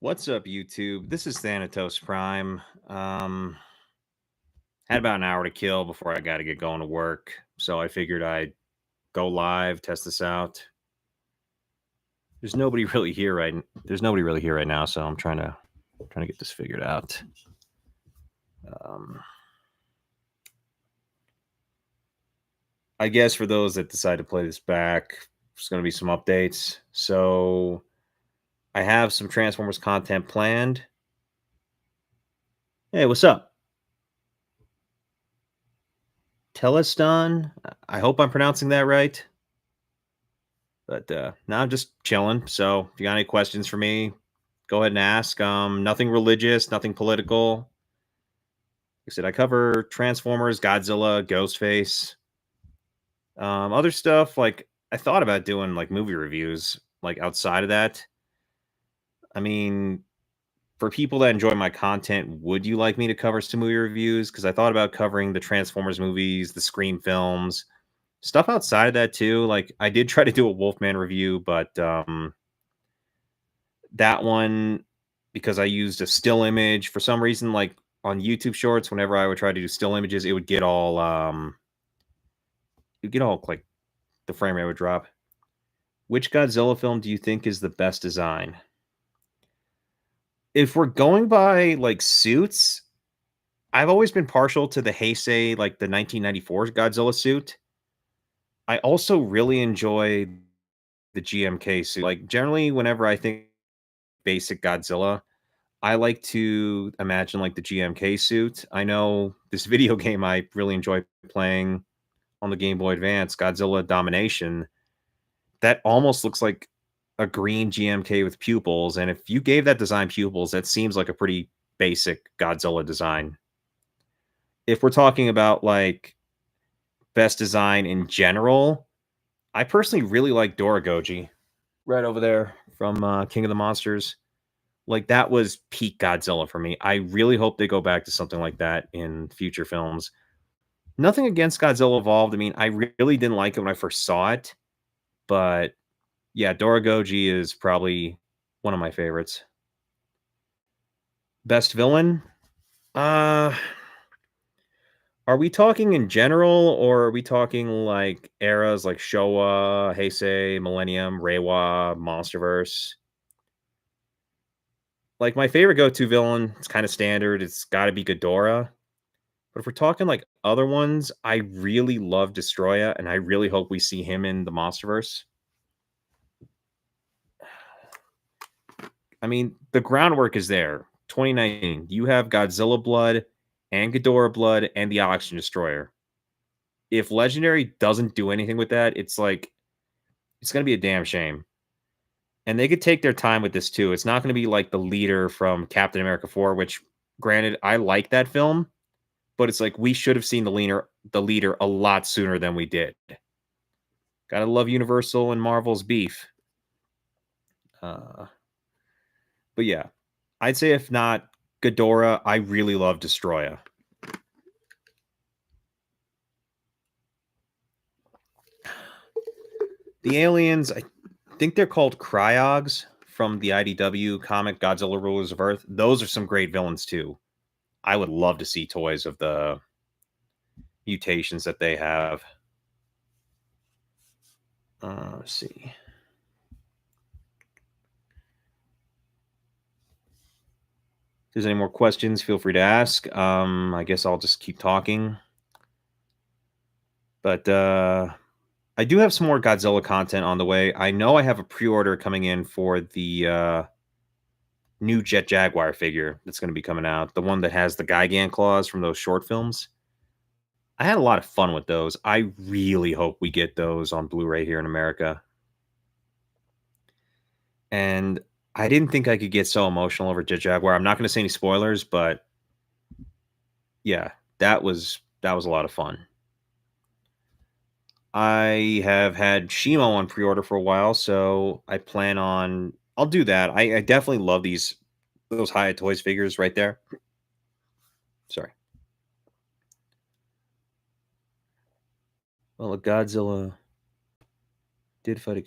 What's up, YouTube? This is Thanatos Prime. Had about an hour to kill before I got to get going to work, so I figured I'd go live, test this out. There's nobody really here right. There's nobody really here right now, so I'm trying to get this figured out. I guess for those that decide to play this back, there's going to be some updates. So I have some Transformers content planned. Hey, what's up? Teleston? I hope I'm pronouncing that right. But now I'm just chilling. So if you got any questions for me, go ahead and ask. Nothing religious, nothing political. Like I said, I cover Transformers, Godzilla, Ghostface. Other stuff like I thought about doing like movie reviews, like outside of that. I mean, for people that enjoy my content, would you like me to cover some movie reviews? Because I thought about covering the Transformers movies, the Scream films, stuff outside of that too. Like I did try to do a Wolfman review, but that one, because I used a still image for some reason, like on YouTube Shorts, whenever I would try to do still images, it would get all like the frame rate would drop. Which Godzilla film do you think is the best design? If we're going by like suits, I've always been partial to the Heisei, like the 1994 Godzilla suit. I also really enjoy the GMK suit. Like generally, whenever I think basic Godzilla, I like to imagine like the GMK suit. I know this video game I really enjoy playing on the Game Boy Advance, Godzilla Domination. That almost looks like a green GMK with pupils. And if you gave that design pupils, that seems like a pretty basic Godzilla design. If we're talking about like best design in general, I personally really like Doragoji right over there from King of the Monsters. Like that was peak Godzilla for me. I really hope they go back to something like that in future films. Nothing against Godzilla Evolved. I mean, I really didn't like it when I first saw it, but yeah, Doragoji is probably one of my favorites. Best villain? Uh are we talking in general or are we talking like eras like Showa, Heisei, Millennium, Reiwa, Monsterverse? Like my favorite go-to villain, it's kind of standard. It's got to be Ghidorah. But if we're talking like other ones, I really love Destroya, and I really hope we see him in the Monsterverse. I mean, the groundwork is there. 2019, you have Godzilla blood and Ghidorah blood and the Oxygen Destroyer. If Legendary doesn't do anything with that, it's like it's gonna be a damn shame. And they could take their time with this too. It's not gonna be like the leader from Captain America 4, which granted, I like that film, but it's like we should have seen the leader a lot sooner than we did. Gotta love Universal and Marvel's beef. Uh, but yeah, I'd say if not Ghidorah, I really love Destroya. The aliens, I think they're called Cryogs from the IDW comic Godzilla Rulers of Earth. Those are some great villains too. I would love to see toys of the mutations that they have. Let's see. If there's any more questions, feel free to ask. I guess I'll just keep talking. But I do have some more Godzilla content on the way. I know I have a pre-order coming in for the new Jet Jaguar figure that's going to be coming out. The one that has the Gigan claws from those short films. I had a lot of fun with those. I really hope we get those on Blu-ray here in America. And I didn't think I could get so emotional over Jet Jaguar. I'm not going to say any spoilers, but yeah, that was a lot of fun. I have had Shimo on pre-order for a while, so I plan on I'll do that. I definitely love those Hyatt Toys figures right there. Sorry. Well, a Godzilla did fight a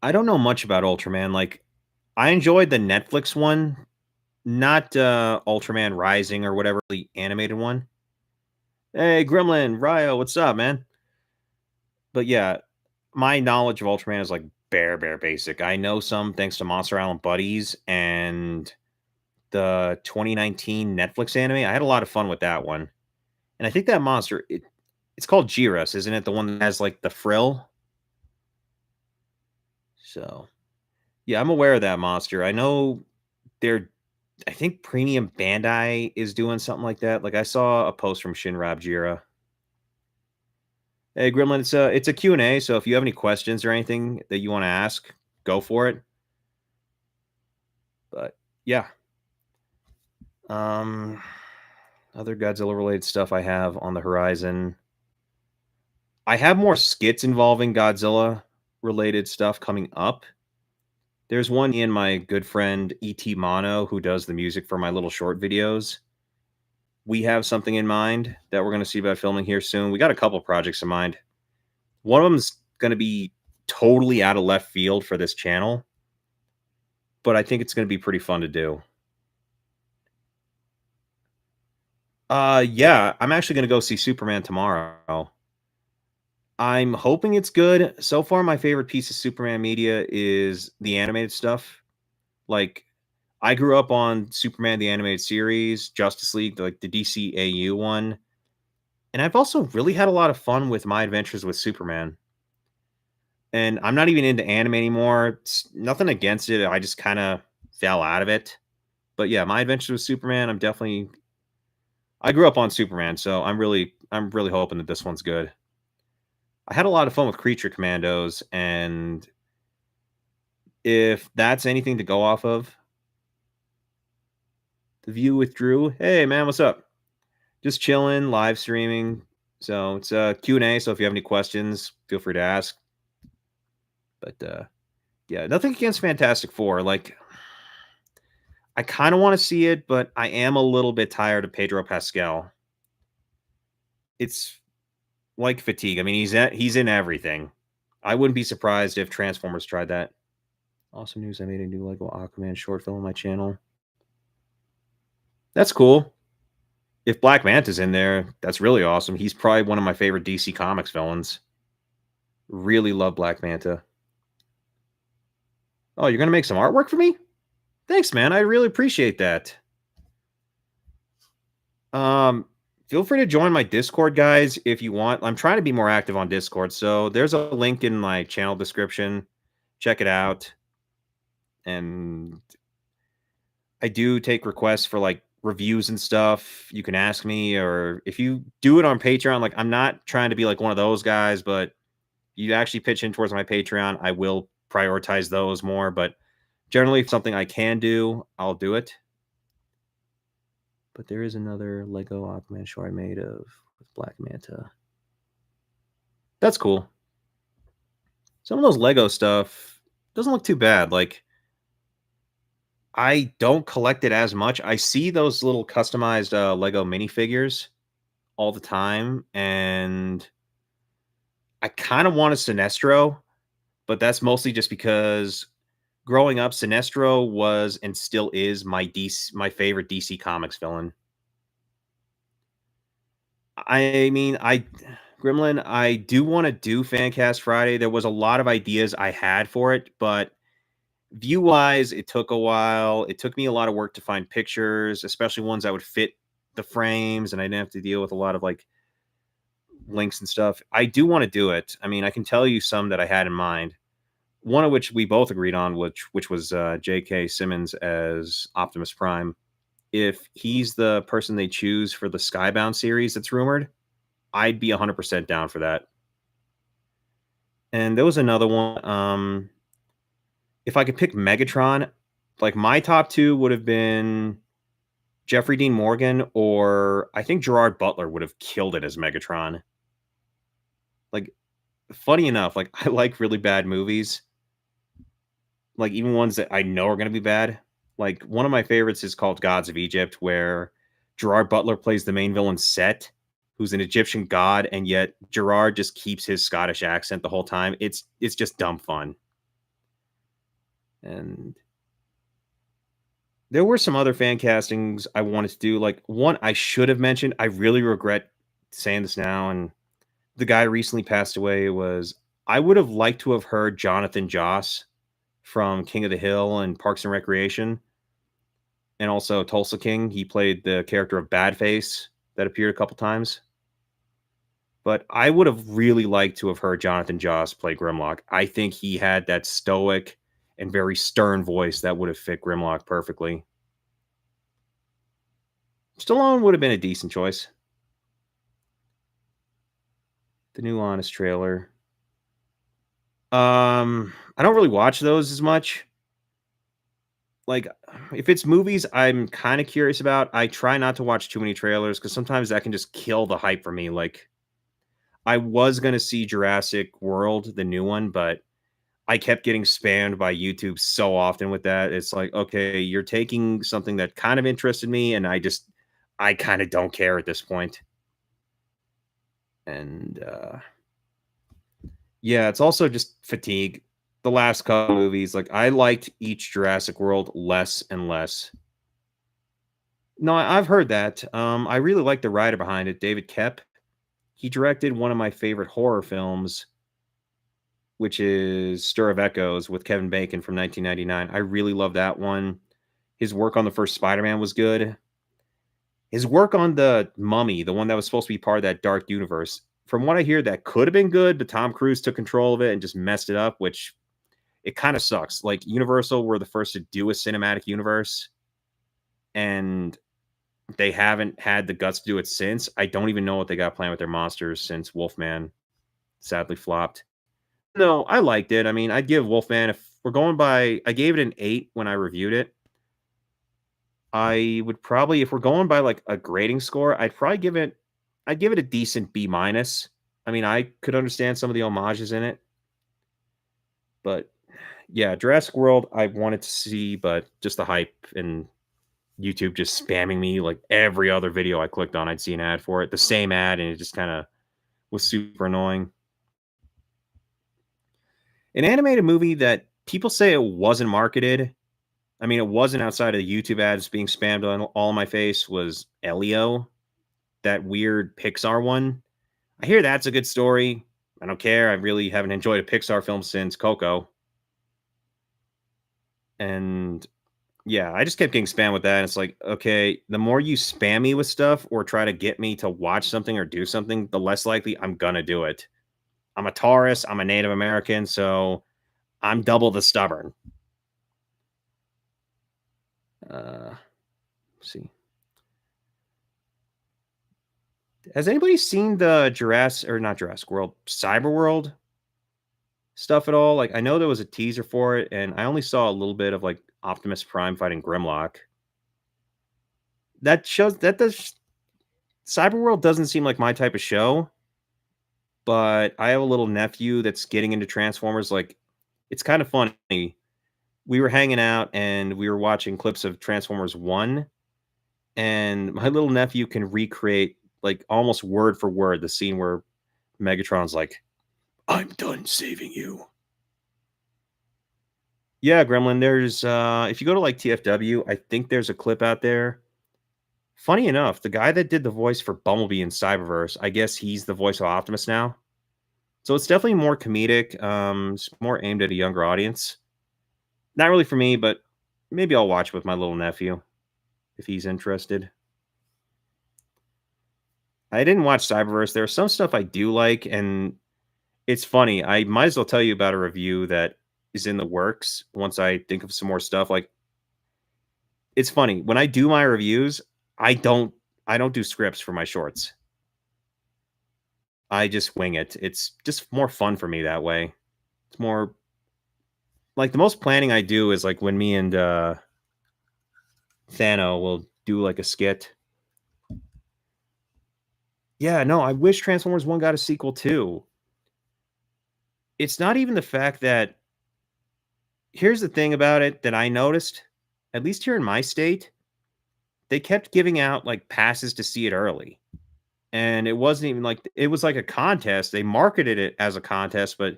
I don't know much about Ultraman. Like I enjoyed the Netflix one, not, Ultraman Rising or whatever, the animated one. "Hey, Gremlin, Ryo, what's up, man?" But yeah, my knowledge of Ultraman is, like, bare basic. I know some thanks to Monster Island Buddies and the 2019 Netflix anime. I had a lot of fun with that one, and I think that monster, it's called Jiras, isn't it? The one that has, like, the frill? So, yeah, I'm aware of that monster. I know they're I think Premium Bandai is doing something like that. Like, I saw a post from Shinrab Jira. Hey, Gremlin, it's a Q and A, so if you have any questions or anything that you wanna ask, go for it. But, yeah, um, other Godzilla-related stuff I have on the horizon. I have more skits involving Godzilla-related stuff coming up. There's one in my good friend E.T. Mono, who does the music for my little short videos. We have something in mind that we're gonna see about filming here soon. We got a couple projects in mind. One of them's gonna be totally out of left field for this channel, but I think it's gonna be pretty fun to do. Yeah, I'm actually gonna go see Superman tomorrow. I'm hoping it's good. So far, my favorite piece of Superman media is the animated stuff. Like, I grew up on Superman the Animated Series, Justice League, like the DCAU one, and I've also really had a lot of fun with my adventures with Superman. And I'm not even into anime anymore. It's nothing against it. I just kind of fell out of it. But yeah, my adventures with Superman, I grew up on Superman, so I'm really hoping that this one's good. I had a lot of fun with Creature Commandos, and if that's anything to go off of, The View with Drew. Hey man, what's up? Just chilling, live streaming. So it's a Q&A, so if you have any questions, feel free to ask. But yeah, nothing against Fantastic Four. Like, I kind of want to see it, but I am a little bit tired of Pedro Pascal. It's like fatigue. I mean, he's in everything. I wouldn't be surprised if Transformers tried that. Awesome news! I made a new Lego Aquaman short film on my channel. That's cool. If Black Manta's in there, that's really awesome. He's probably one of my favorite DC Comics villains. Really love Black Manta. Oh, you're gonna make some artwork for me? Thanks, man. I really appreciate that. Um, Feel free to join my Discord, guys, if you want. I'm trying to be more active on Discord, so there's a link in my channel description. Check it out. And I do take requests for like reviews and stuff. You can ask me, or if you do it on Patreon, like I'm not trying to be like one of those guys, but you actually pitch in towards my Patreon, I will prioritize those more. But generally, if something I can do, I'll do it. But there is another Lego Aquaman show I made of with Black Manta. That's cool. Some of those Lego stuff doesn't look too bad. Like, I don't collect it as much. I see those little customized Lego minifigures all the time, and I kind of want a Sinestro, but that's mostly just because growing up, Sinestro was and still is my favorite DC Comics villain. I mean, Gremlin, I do want to do Fancast Friday. There was a lot of ideas I had for it, but view wise, it took a while. It took me a lot of work to find pictures, especially ones that would fit the frames, and I didn't have to deal with a lot of like links and stuff. I do want to do it. I mean, I can tell you some that I had in mind. One of which we both agreed on, which was J.K. Simmons as Optimus Prime. If he's the person they choose for the Skybound series that's rumored, I'd be 100% down for that. And there was another one. If I could pick Megatron, like my top two would have been Jeffrey Dean Morgan, or I think Gerard Butler would have killed it as Megatron. Like, funny enough, like I like really bad movies, like even ones that I know are going to be bad. Like one of my favorites is called Gods of Egypt, where Gerard Butler plays the main villain Set, who's an Egyptian god, and yet Gerard just keeps his Scottish accent the whole time. It's just dumb fun. And There were some other fan castings I wanted to do, like, one I should have mentioned, I really regret saying this now, and the guy recently passed away was I would have liked to have heard Jonathan Joss from King of the Hill and Parks and Recreation, and also Tulsa King. He played the character of Badface that appeared a couple times. But I would have really liked to have heard Jonathan Joss play Grimlock. I think he had that stoic and very stern voice that would have fit Grimlock perfectly. Stallone would have been a decent choice. The new Honest trailer. I don't really watch those as much. Like, if it's movies I'm kind of curious about, I try not to watch too many trailers because sometimes that can just kill the hype for me. Like, I was gonna see Jurassic World, the new one, but I kept getting spammed by YouTube so often with that. It's like, okay, you're taking something that kind of interested me, and I kind of don't care at this point. And yeah, it's also just fatigue. The last couple movies, like I liked each Jurassic World less and less. No, I've heard that. I really like the writer behind it, David Kep. He directed one of my favorite horror films, which is Stir of Echoes with Kevin Bacon from 1999. I really love that one. His work on the first Spider-Man was good. His work on the Mummy, the one that was supposed to be part of that dark universe, from what I hear, that could have been good, but Tom Cruise took control of it and just messed it up, which it kind of sucks. Like Universal were the first to do a cinematic universe, and they haven't had the guts to do it since. I don't even know what they got planned with their monsters since Wolfman sadly flopped. No, I liked it. I mean, I'd give Wolfman, if we're going by, I gave it an 8 when I reviewed it. I would probably, if we're going by like a grading score, I'd give it a decent B minus. I mean, I could understand some of the homages in it, but yeah, Jurassic World, I wanted to see, but just the hype and YouTube just spamming me like every other video I clicked on, I'd see an ad for it, the same ad, and it just kind of was super annoying. An animated movie that people say it wasn't marketed. I mean, it wasn't outside of the YouTube ads being spammed on all my face was Elio, that weird Pixar one. I hear that's a good story. I don't care. I really haven't enjoyed a Pixar film since Coco. And yeah, I just kept getting spammed with that. And it's like, okay, the more you spam me with stuff or try to get me to watch something or do something, the less likely I'm going to do it. I'm a Taurus. I'm a Native American. So I'm double the stubborn. Let's see. Has anybody seen the Jurassic or not Jurassic World, Cyber World stuff at all? Like, I know there was a teaser for it, and I only saw a little bit of like Optimus Prime fighting Grimlock. That shows that does Cyber World doesn't seem like my type of show, but I have a little nephew that's getting into Transformers. Like, it's kind of funny. We were hanging out and we were watching clips of Transformers 1, and my little nephew can recreate like almost word for word the scene where Megatron's like, I'm done saving you. Yeah, Gremlin, there's if you go to like TFW, I think there's a clip out there. Funny enough, the guy that did the voice for Bumblebee in Cyberverse, I guess he's the voice of Optimus now. So it's definitely more comedic, it's more aimed at a younger audience. Not really for me, but maybe I'll watch with my little nephew if he's interested. I didn't watch Cyberverse. There's some stuff I do like, and it's funny. I might as well tell you about a review that is in the works once I think of some more stuff. Like, it's funny when I do my reviews, I don't I don't do scripts for my shorts. I just wing it. It's just more fun for me that way. It's more like the most planning I do is like when me and Thano will do like a skit. Yeah, no, I wish Transformers 1 got a sequel too. It's not even the fact that here's the thing about it that I noticed, at least here in my state, they kept giving out like passes to see it early. And it wasn't even like it was like a contest. They marketed it as a contest, but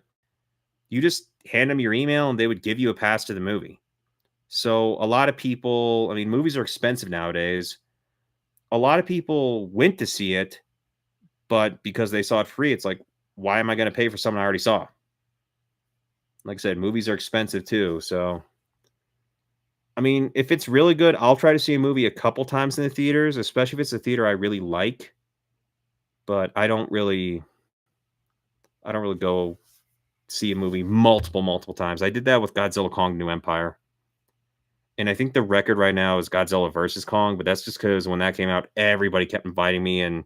you just hand them your email and they would give you a pass to the movie. So a lot of people, I mean, movies are expensive nowadays. A lot of people went to see it, but because they saw it free, it's like, why am I going to pay for something I already saw? Like I said, movies are expensive too. So, I mean, if it's really good, I'll try to see a movie a couple times in the theaters, especially if it's a theater I really like. But I don't really go see a movie multiple times. I did that with Godzilla Kong New Empire. And I think the record right now is Godzilla versus Kong, but that's just because when that came out, everybody kept inviting me. And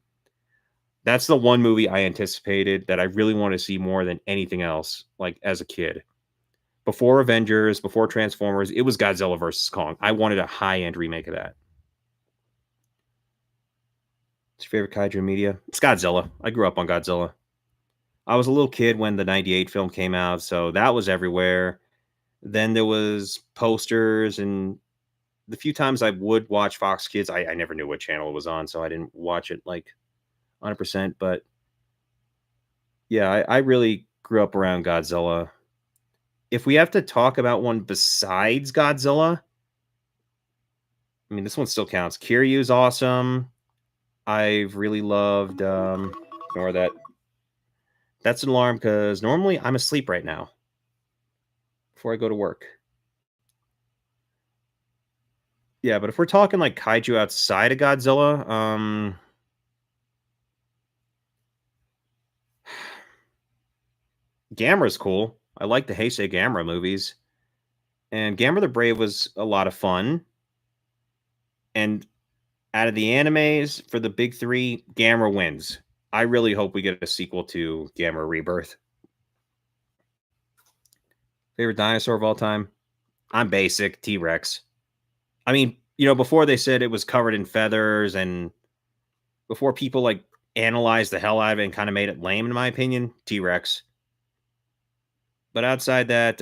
that's the one movie I anticipated that I really want to see more than anything else, like as a kid. Before Avengers, before Transformers, it was Godzilla versus Kong. I wanted a high end remake of that. What's your favorite kaiju media? It's Godzilla. I grew up on Godzilla. I was a little kid when the 98 film came out, so that was everywhere. Then there was posters, and the few times I would watch Fox Kids, I never knew what channel it was on, so I didn't watch it like 100%. But yeah, I really grew up around Godzilla. If we have to talk about one besides Godzilla, I mean, this one still counts. Kiryu's awesome. I've really loved, ignore that. That's an alarm because normally I'm asleep right now before I go to work. Yeah, but if we're talking like kaiju outside of Godzilla, Gamera's cool. I like the Heisei Gamera movies. And Gamera the Brave was a lot of fun. And out of the animes for the big three, Gamera wins. I really hope we get a sequel to Gamera Rebirth. Favorite dinosaur of all time? I'm basic, T Rex. I mean, before they said it was covered in feathers and before people like analyzed the hell out of it and kind of made it lame, in my opinion, T Rex. But outside that,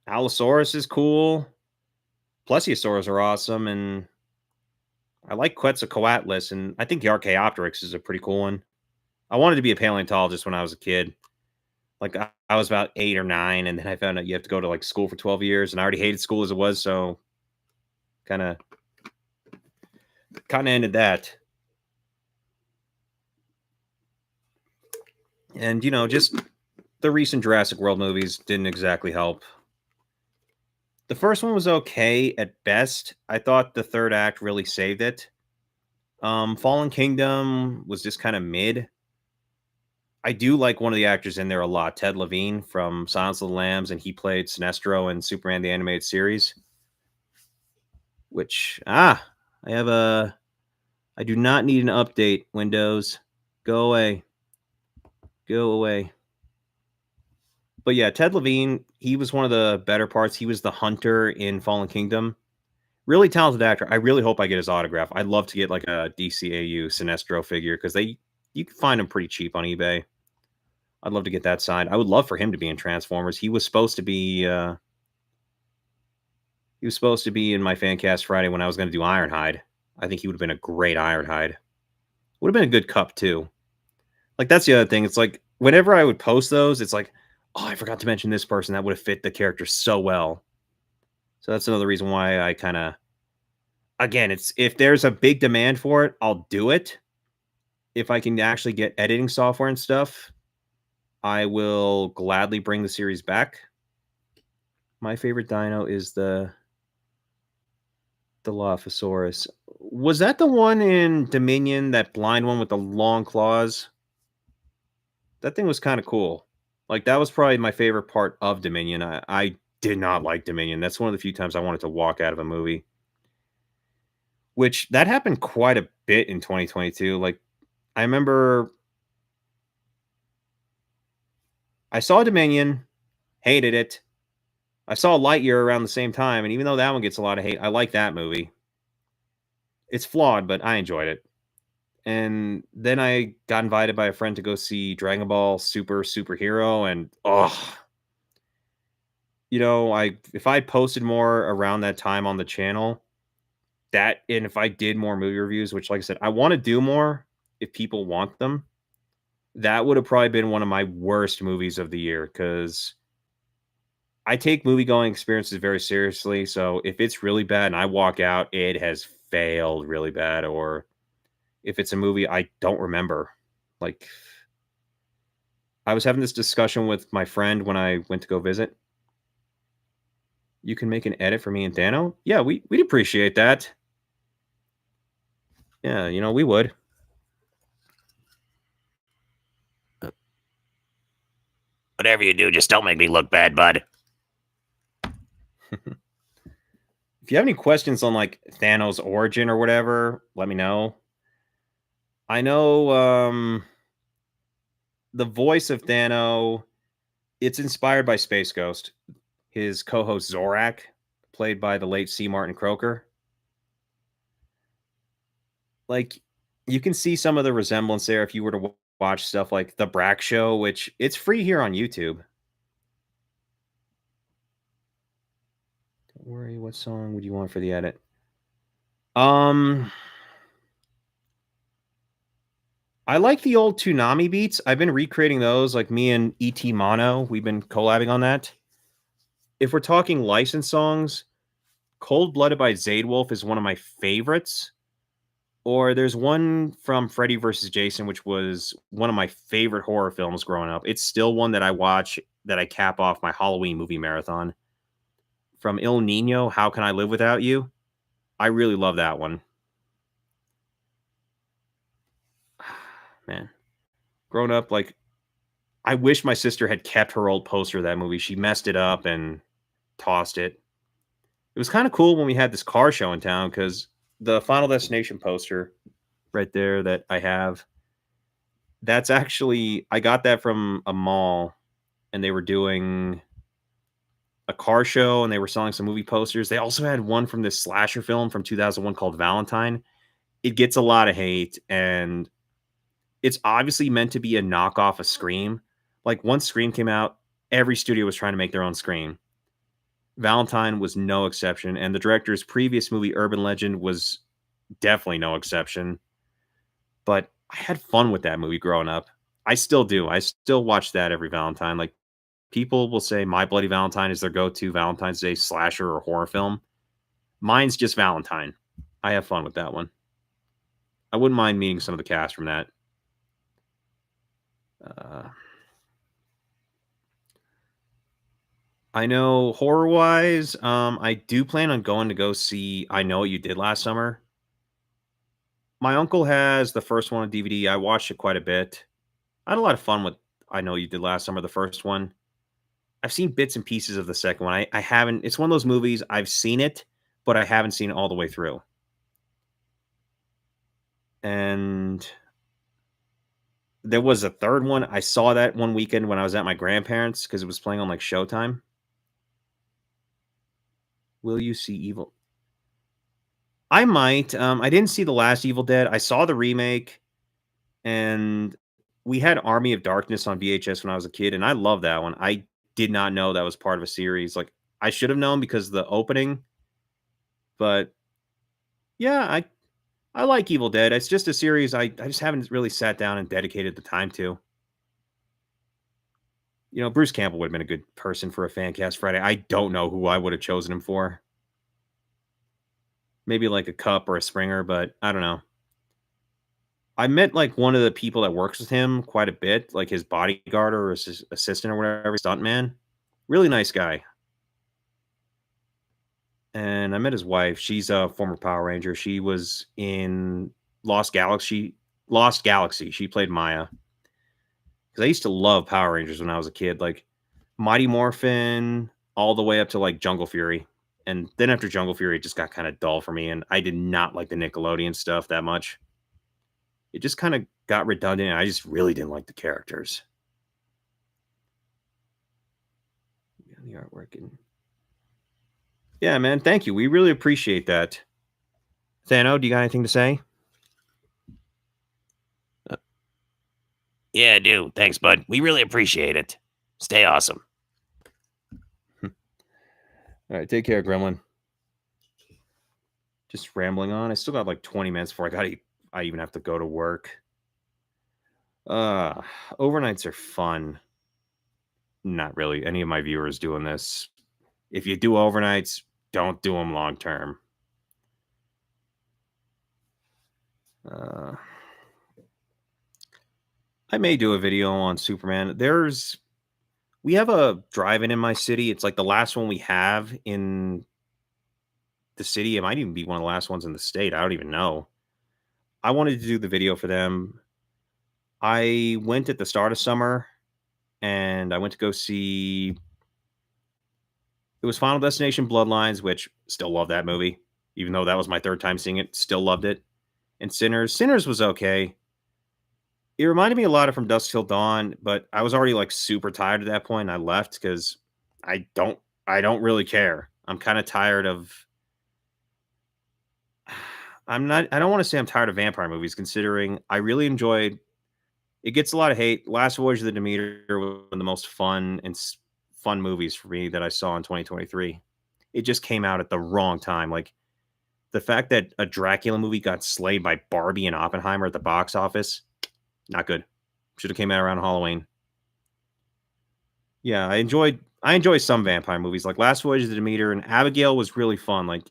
Allosaurus is cool. Plesiosaurs are awesome, and I like Quetzalcoatlus, and I think the Archaeopteryx is a pretty cool one. I wanted to be a paleontologist when I was a kid. Like I was about 8 or 9, and then I found out you have to go to like school for 12 years, and I already hated school as it was, so kind of ended that. And just the recent Jurassic World movies didn't exactly help. The first one was okay at best. I thought the third act really saved it. Fallen Kingdom was just kind of mid. I do like one of the actors in there a lot, Ted Levine from Silence of the Lambs, and he played Sinestro in Superman the Animated Series. Which I do not need an update. Windows, go away, go away. But yeah, Ted Levine, he was one of the better parts. He was the hunter in Fallen Kingdom. Really talented actor. I really hope I get his autograph. I'd love to get like a DCAU Sinestro figure because you can find them pretty cheap on eBay. I'd love to get that signed. I would love for him to be in Transformers. He was supposed to be in my fan cast Friday when I was going to do Ironhide. I think he would have been a great Ironhide. Would have been a good cup too. Like that's the other thing. It's like whenever I would post those, it's like, oh, I forgot to mention this person that would have fit the character so well. So that's another reason why I kind of, again, it's if there's a big demand for it, I'll do it. If I can actually get editing software and stuff, I will gladly bring the series back. My favorite dino is the Dilophosaurus. Was that the one in Dominion, that blind one with the long claws? That thing was kind of cool. Like that was probably my favorite part of Dominion. I did not like Dominion. That's one of the few times I wanted to walk out of a movie. Which that happened quite a bit in 2022. Like I remember I saw Dominion, hated it. I saw Lightyear around the same time, and even though that one gets a lot of hate, I like that movie. It's flawed, but I enjoyed it. And then I got invited by a friend to go see Dragon Ball Super Superhero, and I if I posted more around that time on the channel, and if I did more movie reviews, which like I said, I want to do more if people want them, that would have probably been one of my worst movies of the year because I take movie going experiences very seriously, so if it's really bad and I walk out, it has failed really bad, or if it's a movie I don't remember. Like, I was having this discussion with my friend when I went to go visit. "You can make an edit for me and Dano?" "Yeah, we'd appreciate that." "Yeah, we would." Whatever you do, just don't make me look bad, bud. If you have any questions on, like, Thanos' origin or whatever, let me know. I know, the voice of Thanos, it's inspired by Space Ghost. His co-host Zorak, played by the late C. Martin Croker. Like, you can see some of the resemblance there if you were to watch stuff like The Brack Show, which it's free here on YouTube. Don't worry, what song would you want for the edit? Um, I like the old Toonami beats. I've been recreating those, like me and E.T. Mono. We've been collabing on that. If we're talking licensed songs, Cold Blooded by Zaydwolf is one of my favorites. Or there's one from Freddy versus Jason, which was one of my favorite horror films growing up. It's still one that I watch that I cap off my Halloween movie marathon. From Il Nino, How Can I Live Without You? I really love that one. Man, growing up, like, I wish my sister had kept her old poster of that movie. She messed it up and tossed it. It was kind of cool when we had this car show in town because the Final Destination poster right there that I have, that's actually, I got that from a mall and they were doing a car show and they were selling some movie posters. They also had one from this slasher film from 2001 called Valentine. It gets a lot of hate and it's obviously meant to be a knockoff of Scream. Like once Scream came out, every studio was trying to make their own Scream. Valentine was no exception, and the director's previous movie, Urban Legend, was definitely no exception. But I had fun with that movie growing up. I still do. I still watch that every Valentine. Like people will say My Bloody Valentine is their go-to Valentine's Day slasher or horror film. Mine's just Valentine. I have fun with that one. I wouldn't mind meeting some of the cast from that. Uh, I know horror-wise, I do plan on going to go see I Know What You Did Last Summer. My uncle has the first one on DVD. I watched it quite a bit. I had a lot of fun with I Know What You Did Last Summer, the first one. I've seen bits and pieces of the second one. I haven't, it's one of those movies, I've seen it, but I haven't seen it all the way through. And there was a third one. I saw that one weekend when I was at my grandparents' because it was playing on, like, Showtime. Will you see Evil? I might. I didn't see the last Evil Dead. I saw the remake, and we had Army of Darkness on VHS when I was a kid, and I love that one. I did not know that was part of a series. Like, I should have known because of the opening, but yeah, I like Evil Dead. It's just a series I just haven't really sat down and dedicated the time to. Bruce Campbell would have been a good person for a fan cast Friday. I don't know who I would have chosen him for. Maybe like a Cup or a Springer, but I don't know. I met like one of the people that works with him quite a bit, like his bodyguard or his assistant or whatever, stuntman. Really nice guy. And I met his wife. She's a former Power Ranger. She was in Lost Galaxy. Lost Galaxy. She played Maya. Because I used to love Power Rangers when I was a kid, like Mighty Morphin, all the way up to like Jungle Fury. And then after Jungle Fury, it just got kind of dull for me, and I did not like the Nickelodeon stuff that much. It just kind of got redundant, and I just really didn't like the characters. Yeah, the artwork and yeah, man, thank you. We really appreciate that. Thano, do you got anything to say? Yeah, I do. Thanks, bud. We really appreciate it. Stay awesome. All right, take care, Gremlin. Just rambling on. I still got like 20 minutes before I even have to go to work. Uh, Overnights are fun. Not really. Any of my viewers doing this If you do overnights, don't do them long term. Uh, I may do a video on Superman. We have a drive-in in my city. It's like the last one we have in the city. It might even be one of the last ones in the state. I don't even know. I wanted to do the video for them. I went at the start of summer and I went to go see it was Final Destination Bloodlines, which still love that movie. Even though that was my third time seeing it, still loved it. And Sinners. Sinners was okay. It reminded me a lot of From Dusk Till Dawn, but I was already like super tired at that point. I left because I don't I don't really care. I'm kind of tired of I don't want to say I'm tired of vampire movies considering I really enjoyed it gets a lot of hate. Last Voyage of the Demeter was one of the most fun movies for me that I saw in 2023. It just came out at the wrong time. Like the fact that a Dracula movie got slayed by Barbie and Oppenheimer at the box office, not good. Should have came out around Halloween. Yeah, I enjoy some vampire movies like Last Voyage of the Demeter and Abigail was really fun. Like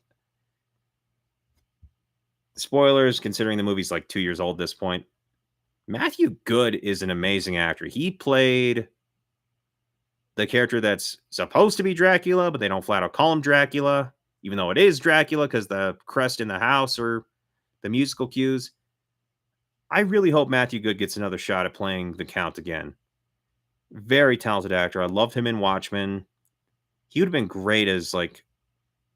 spoilers, considering the movie's like 2 years old at this point. Matthew Good is an amazing actor. He played the character that's supposed to be Dracula, but they don't flat out call him Dracula, even though it is Dracula because the crest in the house or the musical cues. I really hope Matthew Good gets another shot at playing the Count again. Very talented actor. I loved him in Watchmen. He would have been great as like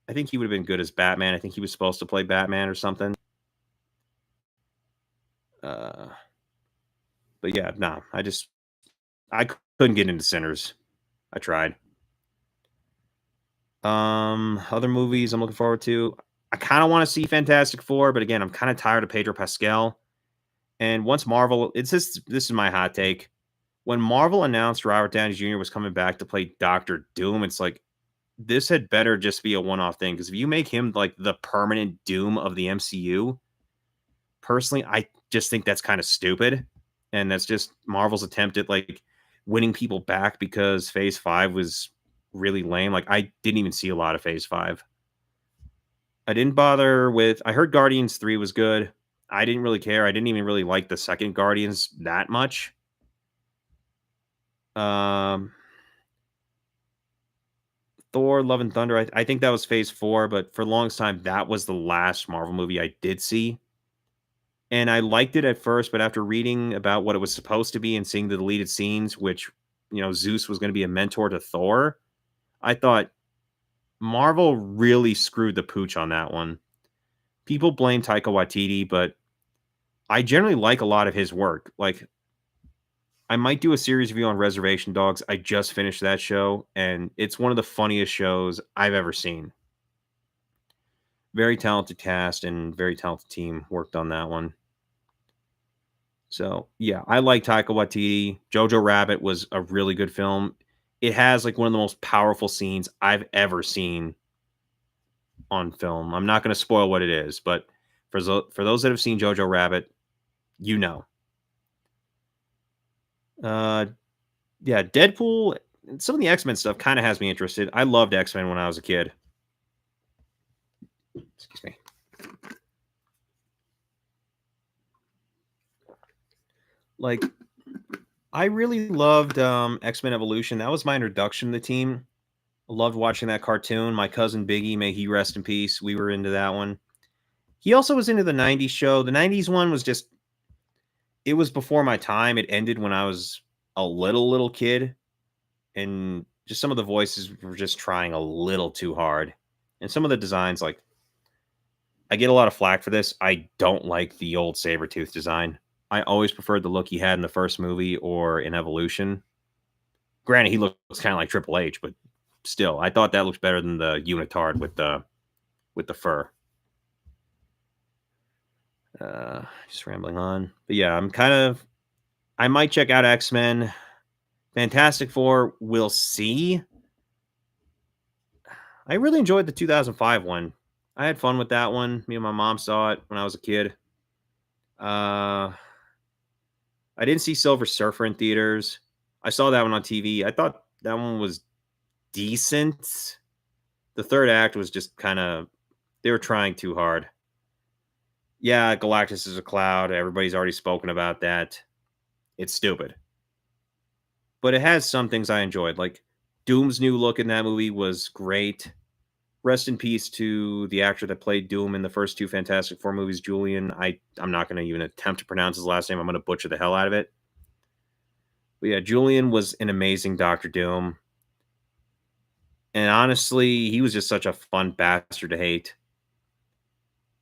I think he would have been good as Batman. I think he was supposed to play Batman or something. Uh, but yeah, no, I couldn't get into Sinners. I tried. Other movies I'm looking forward to. I kind of want to see Fantastic Four, but again, I'm kind of tired of Pedro Pascal. And once Marvel, it's this is my hot take. When Marvel announced Robert Downey Jr. was coming back to play Doctor Doom, it's like this had better just be a one-off thing because if you make him like the permanent Doom of the MCU, personally, I just think that's kind of stupid, and that's just Marvel's attempt at like winning people back because Phase 5 was really lame. Like I didn't even see a lot of Phase 5. I didn't bother with I heard Guardians 3 was good. I didn't really care. I didn't even really like the second Guardians that much. Um Thor: Love and Thunder, I think that was Phase 4, but for the longest time, that was the last Marvel movie I did see. And I liked it at first, but after reading about what it was supposed to be and seeing the deleted scenes, which, Zeus was gonna be a mentor to Thor, I thought Marvel really screwed the pooch on that one. People blame Taika Waititi, but I generally like a lot of his work. Like, I might do a series review on Reservation Dogs. I just finished that show, and it's one of the funniest shows I've ever seen. Very talented cast and very talented team worked on that one. So, yeah, I like Taika Waititi. Jojo Rabbit was a really good film. It has like one of the most powerful scenes I've ever seen on film. I'm not going to spoil what it is, but for those that have seen Jojo Rabbit, you know. Uh, yeah, Deadpool. Some of the X Men stuff kind of has me interested. I loved X Men when I was a kid. Excuse me. Like, I really loved X Men Evolution. That was my introduction to the team. I loved watching that cartoon. My cousin Biggie, may he rest in peace. We were into that one. He also was into the '90s show. The '90s one was just it was before my time. It ended when I was a little kid, and just some of the voices were just trying a little too hard. And some of the designs, like I get a lot of flack for this. I don't like the old Sabretooth design. I always preferred the look he had in the first movie or in Evolution. Granted, he looks kind of like Triple H, but still, I thought that looked better than the unitard with the fur. Just rambling on, but yeah, I might check out X Men, Fantastic Four. We'll see. I really enjoyed the 2005 one. I had fun with that one. Me and my mom saw it when I was a kid. Uh, I didn't see Silver Surfer in theaters. I saw that one on TV. I thought that one was decent. The third act was just kind of they were trying too hard. Yeah, Galactus is a cloud. Everybody's already spoken about that. It's stupid. But it has some things I enjoyed. Like Doom's new look in that movie was great. Rest in peace to the actor that played Doom in the first two Fantastic Four movies, Julian. I'm not going to even attempt to pronounce his last name. I'm going to butcher the hell out of it. But yeah, Julian was an amazing Doctor Doom. And honestly, he was just such a fun bastard to hate.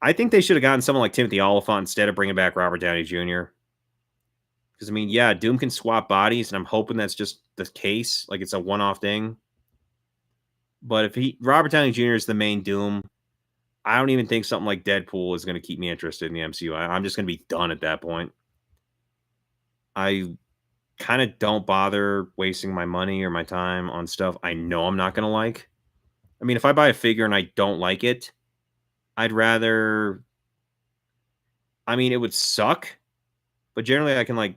I think they should have gotten someone like Timothy Oliphant instead of bringing back Robert Downey Jr. Because I mean, yeah, Doom can swap bodies, and I'm hoping that's just the case. Like it's a one-off thing. But if Robert Downey Jr. is the main Doom, I don't even think something like Deadpool is going to keep me interested in the MCU. I'm just going to be done at that point. I kind of don't bother wasting my money or my time on stuff I know I'm not going to like. I mean, if I buy a figure and I don't like it, I'd rather. I mean, it would suck, but generally I can like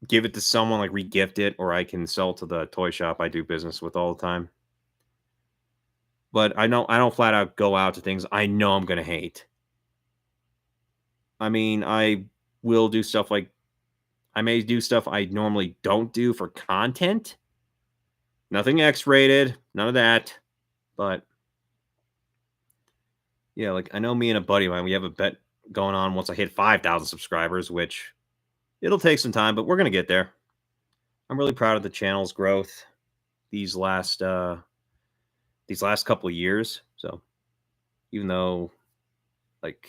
give it to someone, like regift it, or I can sell to the toy shop I do business with all the time. But I don't flat out go out to things I know I'm going to hate. I mean, I will do stuff like I may do stuff I normally don't do for content. Nothing X-rated, none of that. But yeah, like I know me and a buddy of mine, we have a bet going on once I hit 5,000 subscribers, which it'll take some time, but we're gonna get there. I'm really proud of the channel's growth these last couple of years. So even though like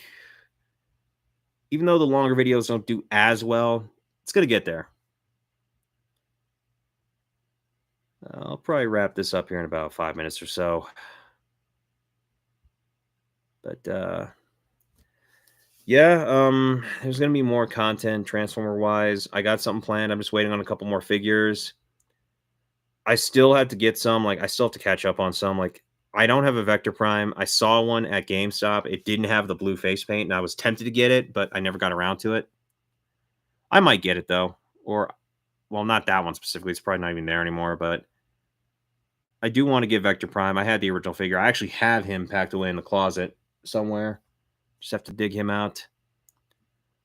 even though the longer videos don't do as well, it's gonna get there. I'll probably wrap this up here in about 5 minutes or so. But yeah, there's gonna be more content Transformer wise. I got something planned. I'm just waiting on a couple more figures. I still have to get some, like I still have to catch up on some. Like I don't have a Vector Prime. I saw one at GameStop. It didn't have the blue face paint, and I was tempted to get it, but I never got around to it. I might get it though. Or well, not that one specifically. It's probably not even there anymore, but I do want to get Vector Prime. I had the original figure. I actually have him packed away in the closet somewhere. Just have to dig him out.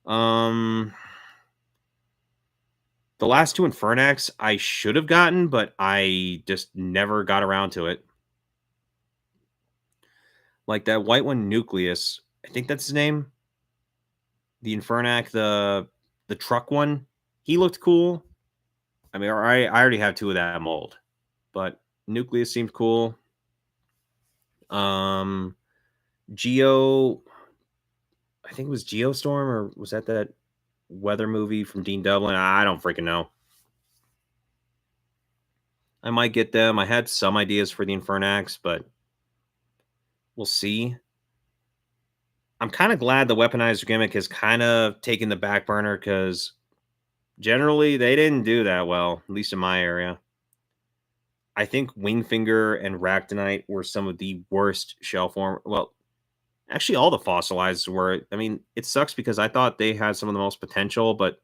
Um The last 2 Infernax I should have gotten, but I just never got around to it. Like that white one, Nucleus, I think that's his name. The Infernac, the truck one, he looked cool. I mean, I already have 2 of that mold, but Nucleus seemed cool. Um, Geo, I think it was Geostorm, or was that weather movie from Dean Dublin? I don't freaking know. I might get them. I had some ideas for the Infernax, but we'll see. I'm kind of glad the weaponizer gimmick has kind of taken the back burner because generally they didn't do that well, at least in my area. I think Wingfinger and Ractonite were some of the worst shell form. Well, actually, all the fossilized were. I mean, it sucks because I thought they had some of the most potential, but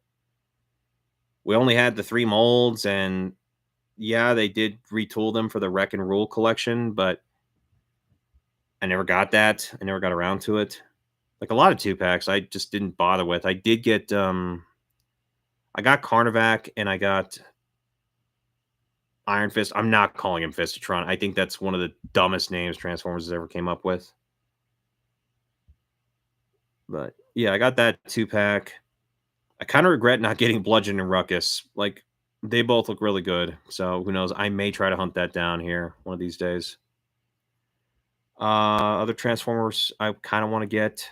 we only had the 3 molds, and yeah, they did retool them for the Wreck and Rule collection, but I never got that. I never got around to it. Like a lot of 2 packs, I just didn't bother with. I did get I got Carnivac and I got Iron Fist. I'm not calling him Fistatron. I think that's one of the dumbest names Transformers has ever came up with. But yeah, I got that 2 pack. I kind of regret not getting Bludgeon and Ruckus. Like they both look really good. So who knows? I may try to hunt that down here one of these days. Other Transformers I kind of want to get.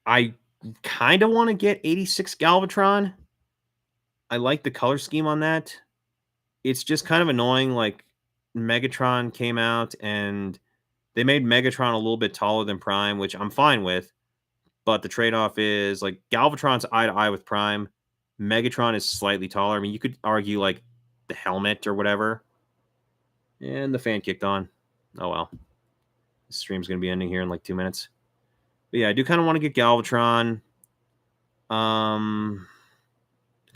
I kind of want to get 86 Galvatron. I like the color scheme on that. It's just kind of annoying. Like Megatron came out and they made Megatron a little bit taller than Prime, which I'm fine with. But the trade off is like Galvatron's eye to eye with Prime. Megatron is slightly taller. I mean, you could argue like the helmet or whatever. And the fan kicked on. Oh well. The stream's going to be ending here in like 2 minutes. But yeah, I do kind of want to get Galvatron. Um,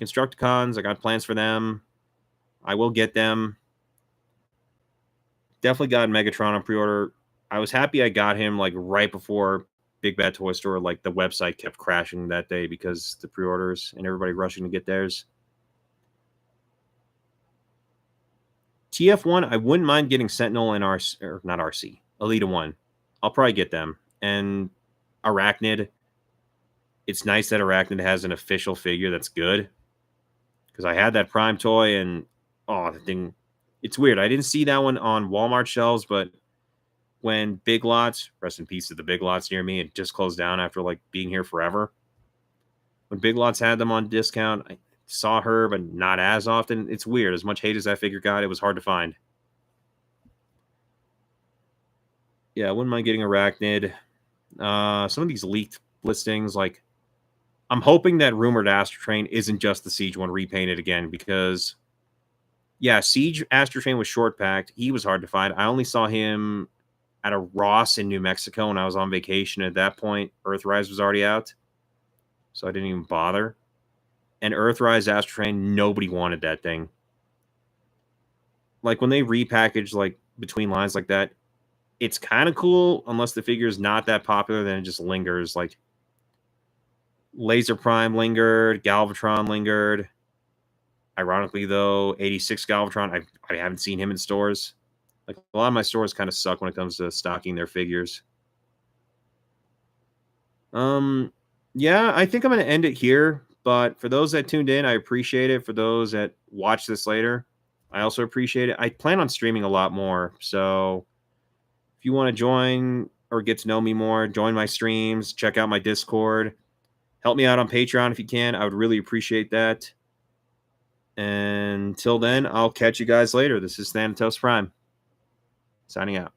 Constructicons, I got plans for them. I will get them. Definitely got Megatron on pre-order. I was happy I got him like right before Big Bad Toy Store. Like the website kept crashing that day because the pre-orders and everybody rushing to get theirs. TF1, I wouldn't mind getting Sentinel and RC, or not RC, Elita 1. I'll probably get them. And Arachnid, it's nice that Arachnid has an official figure that's good. Because I had that Prime toy and, oh, the thing, it's weird. I didn't see that one on Walmart shelves, but when Big Lots, rest in peace to the Big Lots near me, it just closed down after like being here forever. When Big Lots had them on discount, I saw her, but not as often. It's weird. As much hate as that figure got, it was hard to find. Yeah, I wouldn't mind getting Arachnid. Some of these leaked listings, like I'm hoping that rumored Astro Train isn't just the Siege one repainted again because yeah, Siege Astro Train was short packed. He was hard to find. I only saw him at a Ross in New Mexico when I was on vacation. At that point, Earthrise was already out, so I didn't even bother. And Earthrise Astro Train, nobody wanted that thing. Like when they repackage like between lines like that, it's kind of cool unless the figure is not that popular. Then it just lingers. Like Laser Prime lingered, Galvatron lingered. Ironically, though, 86 Galvatron, I haven't seen him in stores. Like a lot of my stores kind of suck when it comes to stocking their figures. Um, yeah, I think I'm gonna end it here. But for those that tuned in, I appreciate it. For those that watch this later, I also appreciate it. I plan on streaming a lot more. So if you want to join or get to know me more, join my streams, check out my Discord, help me out on Patreon if you can. I would really appreciate that. And until then, I'll catch you guys later. This is Thanatos Prime, signing out.